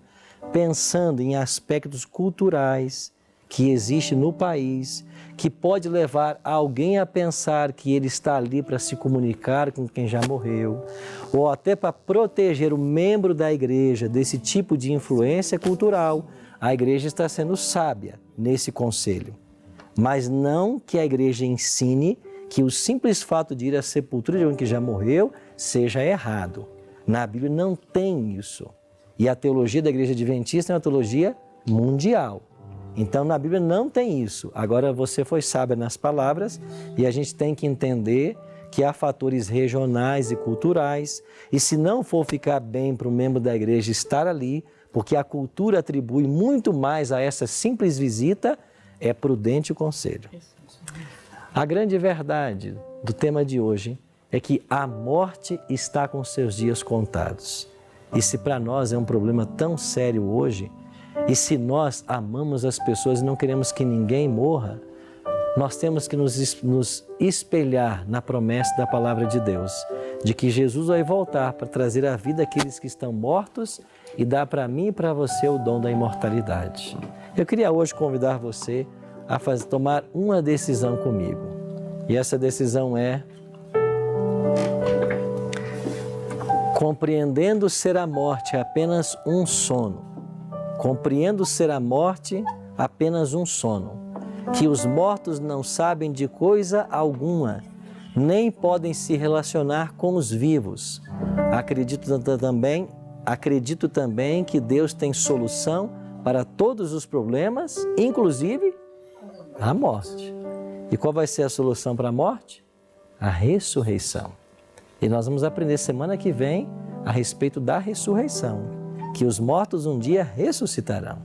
pensando em aspectos culturais que existem no país, que pode levar alguém a pensar que ele está ali para se comunicar com quem já morreu, ou até para proteger o membro da igreja desse tipo de influência cultural, a igreja está sendo sábia nesse conselho. Mas não que a igreja ensine que o simples fato de ir à sepultura de alguém que já morreu seja errado. Na Bíblia não tem isso. E a teologia da Igreja Adventista é uma teologia mundial. Então, na Bíblia não tem isso. Agora, você foi sábia nas palavras e a gente tem que entender que há fatores regionais e culturais. E se não for ficar bem para o membro da igreja estar ali, porque a cultura atribui muito mais a essa simples visita, é prudente o conselho. A grande verdade do tema de hoje é que a morte está com seus dias contados. E se para nós é um problema tão sério hoje, e se nós amamos as pessoas e não queremos que ninguém morra, nós temos que nos espelhar na promessa da palavra de Deus, de que Jesus vai voltar para trazer à vida aqueles que estão mortos e dar para mim e para você o dom da imortalidade. Eu queria hoje convidar você a tomar uma decisão comigo. E essa decisão é: compreendendo ser a morte apenas um sono. Compreendo ser a morte apenas um sono, que os mortos não sabem de coisa alguma, nem podem se relacionar com os vivos. Acredito também que Deus tem solução para todos os problemas, inclusive a morte. E qual vai ser a solução para a morte? A ressurreição. E nós vamos aprender semana que vem a respeito da ressurreição, que os mortos um dia ressuscitarão.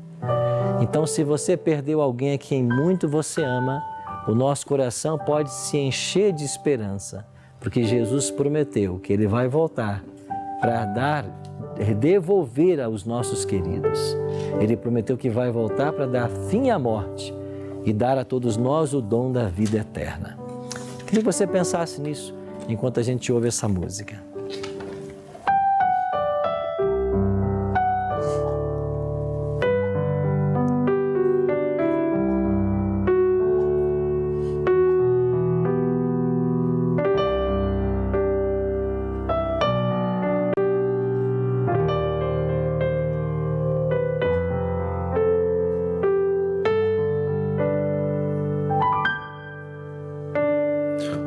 Então, se você perdeu alguém a quem muito você ama, o nosso coração pode se encher de esperança, porque Jesus prometeu que Ele vai voltar para devolver aos nossos queridos. Ele prometeu que vai voltar para dar fim à morte e dar a todos nós o dom da vida eterna. Queria que você pensasse nisso enquanto a gente ouve essa música.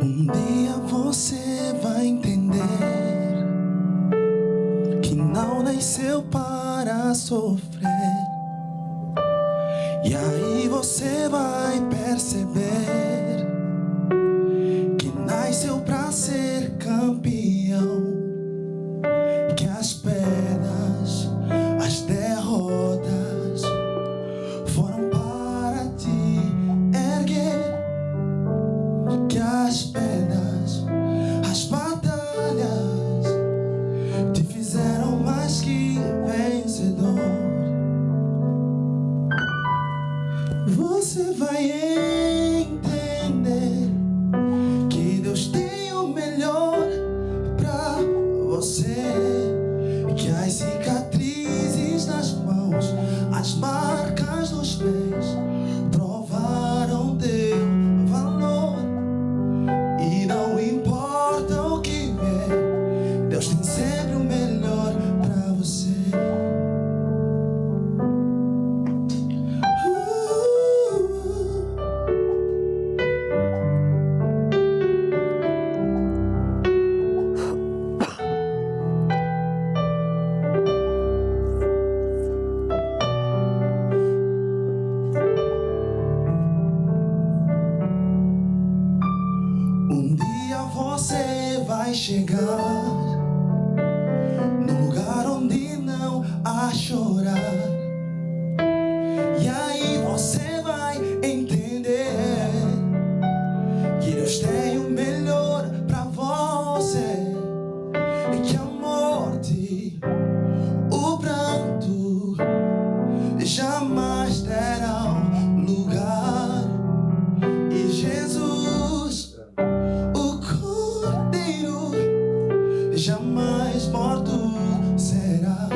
Um dia você vai entender que não nasceu para sofrer. E aí você vai perceber que nasceu para ser campeão. Que as perdas, as derrotas foram para te erguer. Que as pedras, as batalhas te fizeram mais que vencedor. Você vai entender que Deus tem o melhor pra você. Que as cicatrizes nas mãos, as marcas nos pés provaram teu valor. E não importa o que vier, Deus tem sempre o melhor pra você. Um dia você vai chegar num lugar onde não há chorar. E aí você vai entender que Deus tem o melhor pra você. E que a morte, o pranto jamais terão lugar. E Jesus, o Cordeiro, jamais morto será.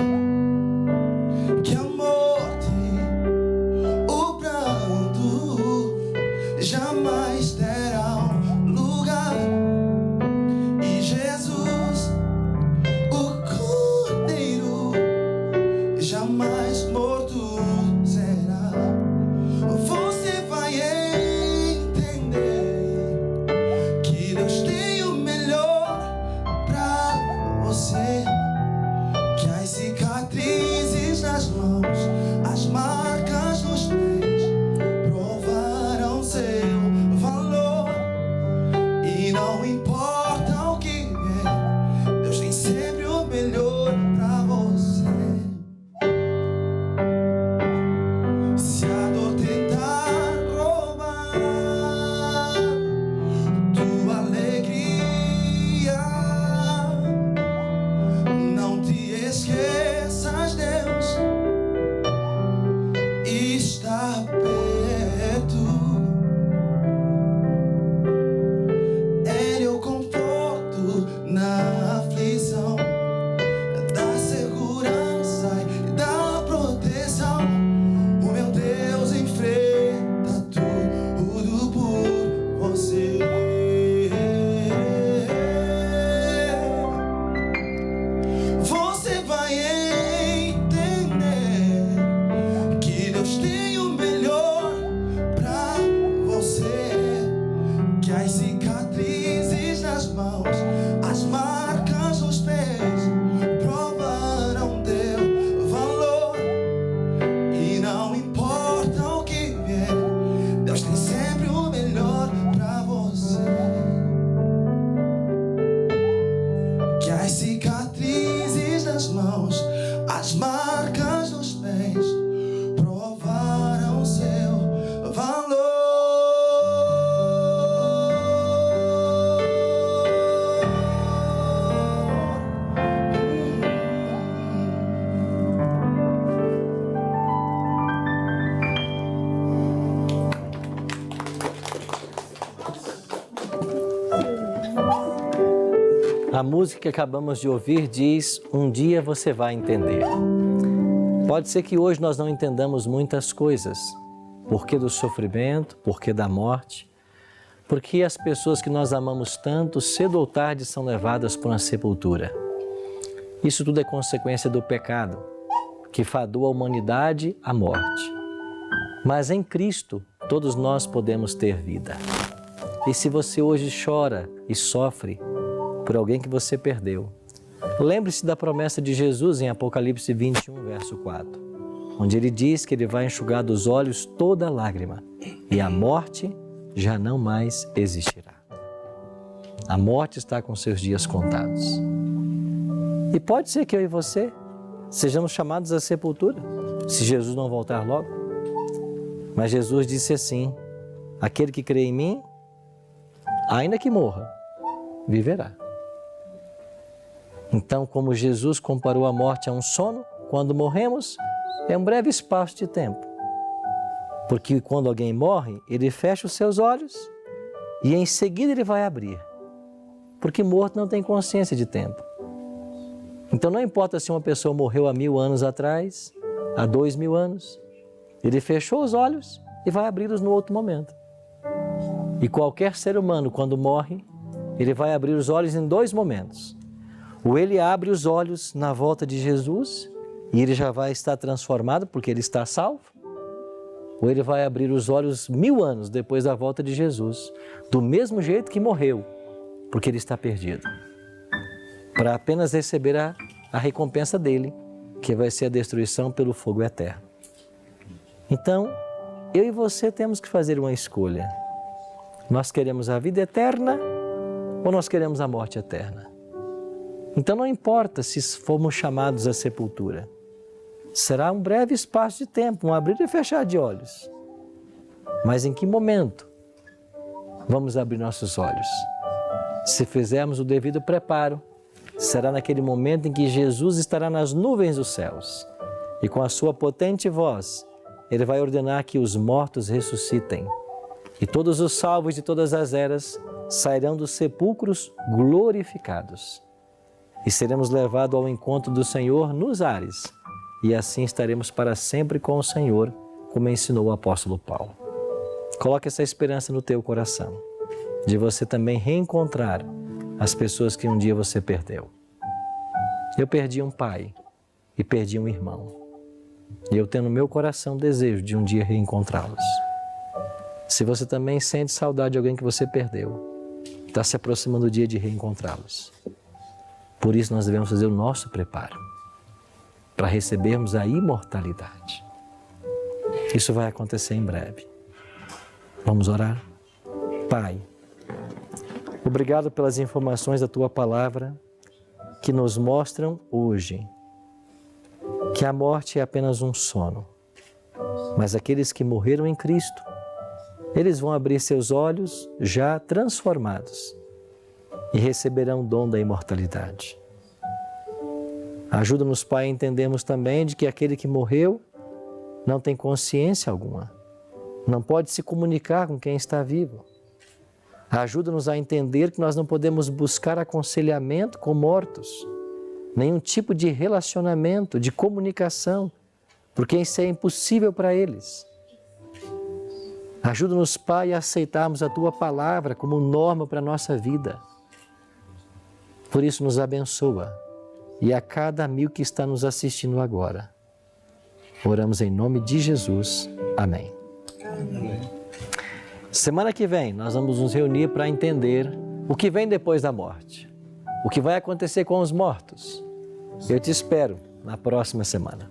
Que a das mãos, as marcas dos pés provaram seu valor. A música que acabamos de ouvir diz: um dia você vai entender. Pode ser que hoje nós não entendamos muitas coisas. Porquê do sofrimento, porquê da morte, porque as pessoas que nós amamos tanto, cedo ou tarde, são levadas para uma sepultura. Isso tudo é consequência do pecado, que fadou a humanidade à morte. Mas em Cristo, todos nós podemos ter vida. E se você hoje chora e sofre por alguém que você perdeu, lembre-se da promessa de Jesus em Apocalipse 21, verso 4, onde ele diz que ele vai enxugar dos olhos toda lágrima e a morte já não mais existirá. A morte está com seus dias contados. E pode ser que eu e você sejamos chamados à sepultura, se Jesus não voltar logo. Mas Jesus disse assim: aquele que crê em mim, ainda que morra, viverá. Então, como Jesus comparou a morte a um sono, quando morremos, é um breve espaço de tempo. Porque quando alguém morre, ele fecha os seus olhos e em seguida ele vai abrir. Porque morto não tem consciência de tempo. Então não importa se uma pessoa morreu há 1000 anos atrás, há 2000 anos, ele fechou os olhos e vai abri-los no outro momento. E qualquer ser humano, quando morre, ele vai abrir os olhos em 2 momentos. Ou ele abre os olhos na volta de Jesus e ele já vai estar transformado porque ele está salvo. Ou ele vai abrir os olhos 1000 anos depois da volta de Jesus, do mesmo jeito que morreu, porque ele está perdido. Para apenas receber a recompensa dele, que vai ser a destruição pelo fogo eterno. Então, eu e você temos que fazer uma escolha. Nós queremos a vida eterna ou nós queremos a morte eterna? Então não importa se formos chamados à sepultura. Será um breve espaço de tempo, um abrir e fechar de olhos. Mas em que momento vamos abrir nossos olhos? Se fizermos o devido preparo, será naquele momento em que Jesus estará nas nuvens dos céus e com a sua potente voz, ele vai ordenar que os mortos ressuscitem e todos os salvos de todas as eras sairão dos sepulcros glorificados. E seremos levados ao encontro do Senhor nos ares. E assim estaremos para sempre com o Senhor, como ensinou o apóstolo Paulo. Coloque essa esperança no teu coração, de você também reencontrar as pessoas que um dia você perdeu. Eu perdi um pai e perdi um irmão. E eu tenho no meu coração o desejo de um dia reencontrá-los. Se você também sente saudade de alguém que você perdeu, está se aproximando o dia de reencontrá-los. Por isso nós devemos fazer o nosso preparo, para recebermos a imortalidade. Isso vai acontecer em breve. Vamos orar? Pai, obrigado pelas informações da Tua Palavra que nos mostram hoje que a morte é apenas um sono, mas aqueles que morreram em Cristo, eles vão abrir seus olhos já transformados e receberão o dom da imortalidade. Ajuda-nos, Pai, a entendermos também de que aquele que morreu não tem consciência alguma, não pode se comunicar com quem está vivo. Ajuda-nos a entender que nós não podemos buscar aconselhamento com mortos, nenhum tipo de relacionamento, de comunicação, porque isso é impossível para eles. Ajuda-nos, Pai, a aceitarmos a Tua Palavra como norma para a nossa vida. Por isso nos abençoa e a cada 1000 que está nos assistindo agora. Oramos em nome de Jesus. Amém. Amém. Semana que vem nós vamos nos reunir para entender o que vem depois da morte. O que vai acontecer com os mortos. Eu te espero na próxima semana.